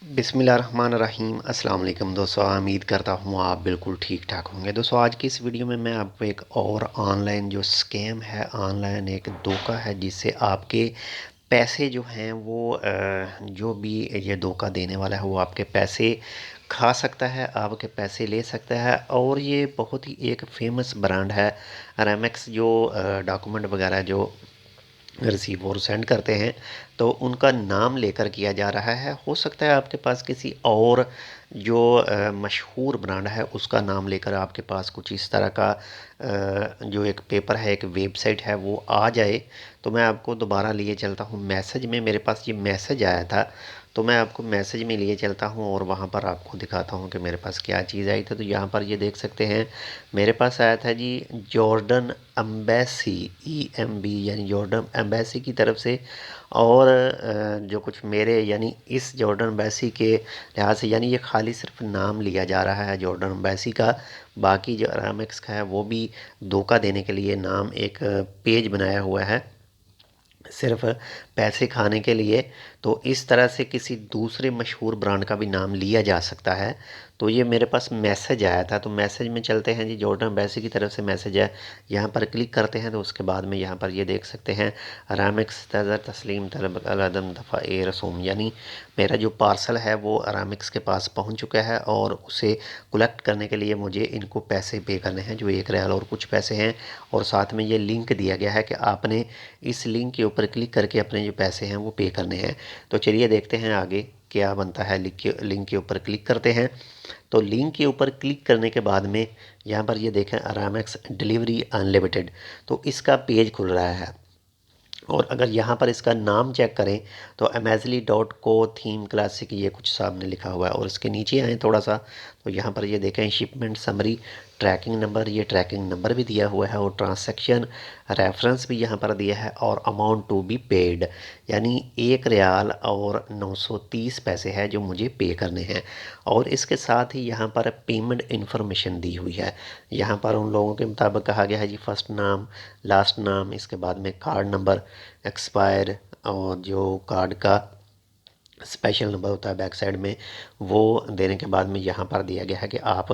बिस्मिल्लाहिर्रहमानिर्रहीम अस्सलाम वालेकुम दोस्तों। उम्मीद करता हूँ आप बिल्कुल ठीक ठाक होंगे। दोस्तों आज की इस वीडियो में मैं आपको एक और ऑनलाइन जो स्कैम है, ऑनलाइन एक धोखा है जिससे आपके पैसे जो हैं वो जो भी ये धोखा देने वाला है वो आपके पैसे खा सकता है, आपके पैसे ले सकता है। और ये बहुत ही एक फेमस ब्रांड है रेमेक्स, जो डॉक्यूमेंट वगैरह जो रिसीव और सेंड करते हैं तो उनका नाम लेकर किया जा रहा है। हो सकता है आपके पास किसी और जो मशहूर ब्रांड है उसका नाम लेकर आपके पास कुछ इस तरह का जो एक पेपर है, एक वेबसाइट है, वो आ जाए। तो मैं आपको दोबारा लिए चलता हूँ मैसेज में। मेरे पास ये मैसेज आया था तो मैं आपको मैसेज में लिए चलता हूँ और वहाँ पर आपको दिखाता हूँ कि मेरे पास क्या चीज़ आई थी। तो यहाँ पर ये देख सकते हैं मेरे पास आया था जी, जॉर्डन एम्बेसी, EMB यानी जॉर्डन एम्बेसी की तरफ से। और जो कुछ मेरे यानी इस जॉर्डन एम्बेसी के लिहाज से, यानी ये खाली सिर्फ नाम लिया जा रहा है जॉर्डन एम्बेसी का। बाकी जो अरामिक्स का है वो भी धोखा देने के लिए नाम एक पेज बनाया हुआ है सिर्फ पैसे खाने के लिए। तो इस तरह से किसी दूसरे मशहूर ब्रांड का भी नाम लिया जा सकता है। तो ये मेरे पास मैसेज आया था, तो मैसेज में चलते हैं जी। जॉर्डन बैसी की तरफ से मैसेज है, यहाँ पर क्लिक करते हैं तो उसके बाद में यहाँ पर ये देख सकते हैं अरामिक्स तज़र तस्लीम तरब अलदम दफ़ा ए रसूम, यानी मेरा जो पार्सल है वो अरामिक्स के पास पहुँच चुका है और उसे कलेक्ट करने के लिए मुझे इनको पैसे पे करने हैं, जो 1 रियाल और कुछ पैसे हैं। और साथ में ये लिंक दिया गया है कि आपने इस लिंक के ऊपर क्लिक करके अपने जो पैसे हैं वो पे करने हैं। तो चलिए देखते हैं आगे क्या बनता है। लिंक के ऊपर क्लिक करते हैं। तो लिंक के ऊपर क्लिक करने के बाद में यहाँ पर ये देखें अरामेक्स डिलीवरी अनलिमिटेड, तो इसका पेज खुल रहा है। और अगर यहाँ पर इसका नाम चेक करें तो अमेजली डॉट को थीम क्लासिक ये कुछ सामने लिखा हुआ है। और इसके नीचे आए थोड़ा सा तो यहाँ पर ये देखें शिपमेंट समरी, ट्रैकिंग नंबर, ये ट्रैकिंग नंबर भी दिया हुआ है और ट्रांसैक्शन रेफरेंस भी यहाँ पर दिया है और अमाउंट टू बी पेड, यानी 1 रियाल और 930 पैसे है जो मुझे पे करने हैं। और इसके साथ ही यहाँ पर पेमेंट इन्फॉर्मेशन दी हुई है। यहाँ पर उन लोगों के मुताबिक कहा गया है जी, फर्स्ट नाम, लास्ट नाम, इसके बाद में कार्ड नंबर, एक्सपायर, और जो कार्ड का स्पेशल नंबर होता है बैक साइड में, वो देने के बाद में यहाँ पर दिया गया है कि आप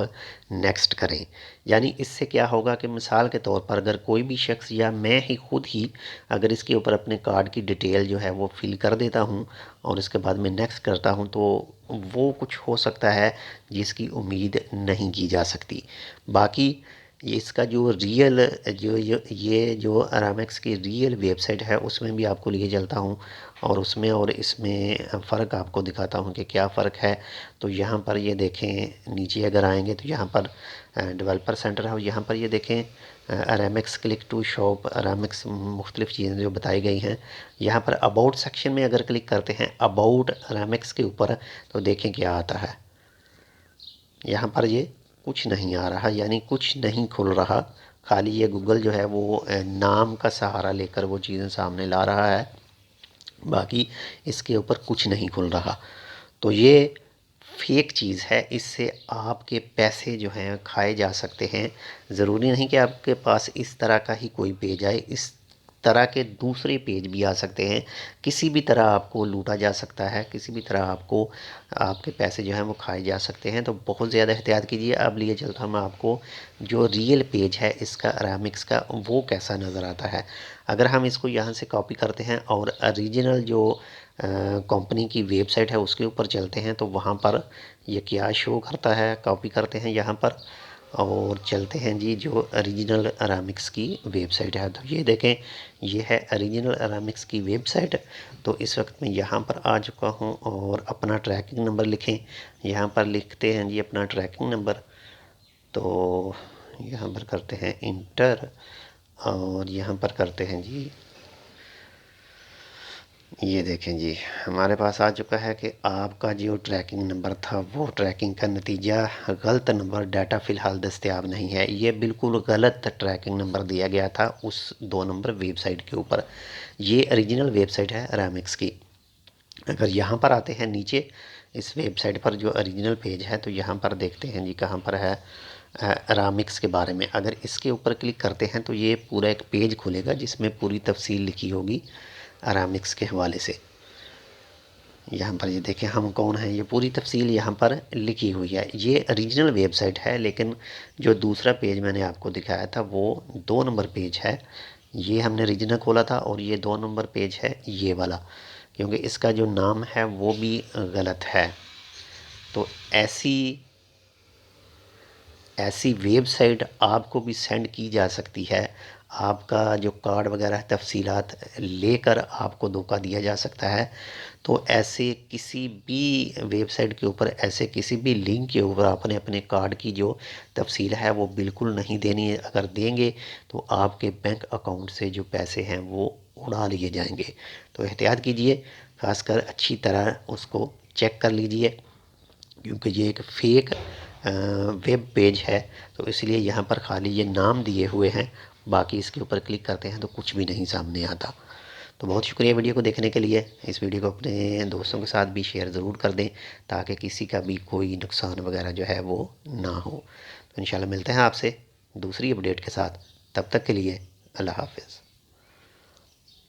नेक्स्ट करें। यानी इससे क्या होगा कि मिसाल के तौर पर अगर कोई भी शख्स या मैं ही खुद ही अगर इसके ऊपर अपने कार्ड की डिटेल जो है वो फिल कर देता हूँ और इसके बाद में नेक्स्ट करता हूँ तो वो कुछ हो सकता है जिसकी उम्मीद नहीं की जा सकती। बाकी ये इसका जो रियल जो ये जो अरामेक्स की रियल वेबसाइट है उसमें भी आपको लिए चलता हूँ और उसमें और इसमें फ़र्क आपको दिखाता हूँ कि क्या फ़र्क है। तो यहाँ पर ये देखें, नीचे अगर आएंगे तो यहाँ पर डेवलपर सेंटर है और यहाँ पर ये देखें अरामेक्स क्लिक टू शॉप, अरामेक्स मुख्तलिफ़ चीज़ें जो बताई गई हैं। यहाँ पर अबाउट सेक्शन में अगर क्लिक करते हैं अबाउट अरामेक्स के ऊपर तो देखें क्या आता है। यहाँ पर ये कुछ नहीं आ रहा, यानी कुछ नहीं खुल रहा। खाली ये गूगल जो है वो नाम का सहारा लेकर वो चीज़ें सामने ला रहा है, बाकी इसके ऊपर कुछ नहीं खुल रहा। तो ये फेक चीज़ है, इससे आपके पैसे जो हैं खाए जा सकते हैं। ज़रूरी नहीं कि आपके पास इस तरह का ही कोई पेज आए, इस तरह के दूसरे पेज भी आ सकते हैं। किसी भी तरह आपको लूटा जा सकता है, किसी भी तरह आपको आपके पैसे जो हैं वो खाए जा सकते हैं। तो बहुत ज़्यादा एहतियात कीजिए। अब लिए चलता हूँ मैं आपको जो रियल पेज है इसका अरामिक्स का, वो कैसा नज़र आता है। अगर हम इसको यहाँ से कॉपी करते हैं और ओरिजिनल जो कंपनी की वेबसाइट है उसके ऊपर चलते हैं तो वहाँ पर ये क्या शो करता है, कॉपी करते हैं यहाँ पर और चलते हैं जी जो ओरिजिनल अरामिक्स की वेबसाइट है। तो ये देखें, ये है ओरिजिनल अरामिक्स की वेबसाइट। तो इस वक्त मैं यहाँ पर आ चुका हूँ और अपना ट्रैकिंग नंबर लिखें, यहाँ पर लिखते हैं जी अपना ट्रैकिंग नंबर। तो यहाँ पर करते हैं इंटर और यहाँ पर करते हैं जी, ये देखें जी हमारे पास आ चुका है कि आपका जो ट्रैकिंग नंबर था वो ट्रैकिंग का नतीजा गलत नंबर, डाटा फ़िलहाल दस्तयाब नहीं है। ये बिल्कुल गलत ट्रैकिंग नंबर दिया गया था उस 2 नंबर वेबसाइट के ऊपर। ये ओरिजिनल वेबसाइट है अरामिक्स की। अगर यहाँ पर आते हैं नीचे इस वेबसाइट पर जो ओरिजिनल पेज है तो यहाँ पर देखते हैं जी कहाँ पर है अरामिक्स के बारे में। अगर इसके ऊपर क्लिक करते हैं तो ये पूरा एक पेज खुलेगा जिसमें पूरी तफसील लिखी होगी अरामिक्स के हवाले से। यहाँ पर ये देखें हम कौन हैं, ये पूरी तफसील यहाँ पर लिखी हुई है। ये ओरिजिनल वेबसाइट है, लेकिन जो दूसरा पेज मैंने आपको दिखाया था वो 2 नंबर पेज है। ये हमने ओरिजिनल खोला था और ये 2 नंबर पेज है ये वाला, क्योंकि इसका जो नाम है वो भी गलत है। तो ऐसी ऐसी वेबसाइट आपको भी सेंड की जा सकती है। आपका जो कार्ड वगैरह तफसीलात लेकर आपको धोखा दिया जा सकता है। तो ऐसे किसी भी वेबसाइट के ऊपर, ऐसे किसी भी लिंक के ऊपर आपने अपने कार्ड की जो तफसील है वो बिल्कुल नहीं देनी है। अगर देंगे तो आपके बैंक अकाउंट से जो पैसे हैं वो उड़ा लिए जाएंगे। तो एहतियात कीजिए, खासकर अच्छी तरह उसको चेक कर लीजिए, क्योंकि ये एक फ़ेक वेब पेज है। तो इसलिए यहाँ पर खाली ये नाम दिए हुए हैं, बाकी इसके ऊपर क्लिक करते हैं तो कुछ भी नहीं सामने आता। तो बहुत शुक्रिया वीडियो को देखने के लिए। इस वीडियो को अपने दोस्तों के साथ भी शेयर ज़रूर कर दें, ताकि किसी का भी कोई नुकसान वगैरह जो है वो ना हो। तो इंशाल्लाह मिलते हैं आपसे दूसरी अपडेट के साथ। तब तक के लिए अल्लाह हाफ़िज़।